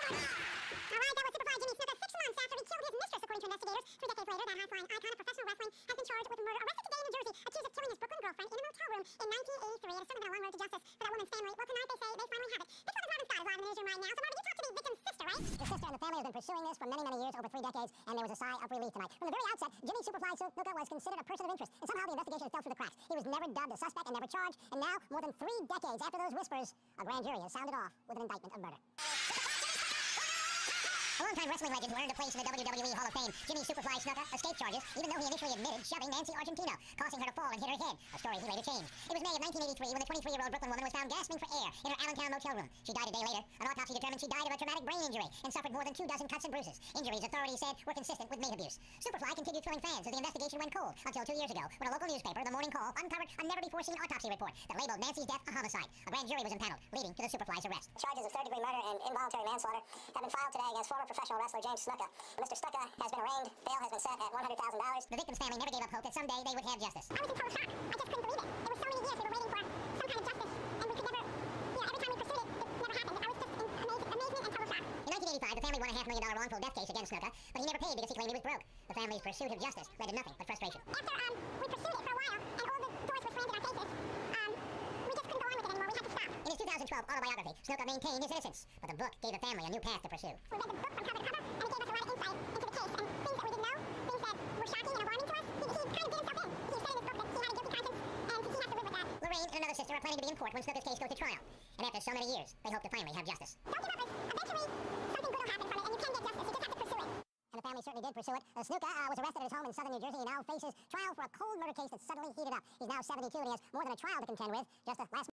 Alright, that was Superfly Jimmy Snuka 6 months after he killed his mistress, according to investigators. 3 decades later, that high-flying icon of professional wrestling has been charged with murder. Arrested today in New Jersey, accused of killing his Brooklyn girlfriend in a motel room in 1983. It has certainly been a long road to justice for that woman's family. Well, tonight they say they finally have it. This one is Marvin Scott, is live in the newsroom right now. So, Marvin, you talked to the victim's sister, right? The sister and the family has been pursuing this for many, many years, over 3 decades, and there was a sigh of relief tonight. From the very outset, Jimmy Superfly Snuka was considered a person of interest, and somehow the investigation fell through the cracks. He was never dubbed a suspect and never charged, and now, more than 3 decades after those whispers, a grand jury has sounded off with an indictment of murder. A longtime wrestling legend who earned a place in the WWE Hall of Fame, Jimmy Superfly Snuka, escaped charges, even though he initially admitted shoving Nancy Argentino, causing her to fall and hit her head, a story he later changed. It was May of 1983 when the 23-year-old Brooklyn woman was found gasping for air in her Allentown motel room. She died a day later. An autopsy determined she died of a traumatic brain injury and suffered more than 2 dozen cuts and bruises. Injuries, authorities said, were consistent with maid abuse. Superfly continued thrilling fans as the investigation went cold, until 2 years ago, when a local newspaper, The Morning Call, uncovered a never-before-seen autopsy report that labeled Nancy's death a homicide. A grand jury was impaneled, leading to the Superfly's arrest. Charges of third-degree murder and involuntary manslaughter have been filed today against former professional wrestler James Snuka. Mr. Snuka has been arraigned. Bail has been set at $100,000. The victim's family never gave up hope that someday they would have justice. I was in total shock. I just couldn't believe it. It was so many years we were waiting for some kind of justice, and we could never, every time we pursued it, it never happened. I was just in amazement and total shock. In 1985, the family won a $500,000 wrongful death case against Snuka, but he never paid because he claimed he was broke. The family's pursuit of justice led to nothing but frustration. After we pursued it for a while, and all the doors were slammed in our faces, we just couldn't go on with it anymore. We had to stop. In his 2012 autobiography, Snuka maintained his innocence, but the book gave the family a new path to pursue. We read the book from cover to cover, and it gave us a lot of insight into the case, and things that we didn't know, things that were shocking and alarming to us. He kind of did himself in. He said in his book that he had a guilty conscience, and he has to live with that. Lorraine and another sister are planning to be in court when Snuka's case goes to trial, and after so many years, they hope to finally have justice. Don't give up, eventually something good will happen from it, and you can get justice. You just have to pursue it. And the family certainly did pursue it. Snuka was arrested at his home in southern New Jersey. He now faces trial for a cold murder case that suddenly heated up. He's now 72, and he has more than a trial to contend with. Just last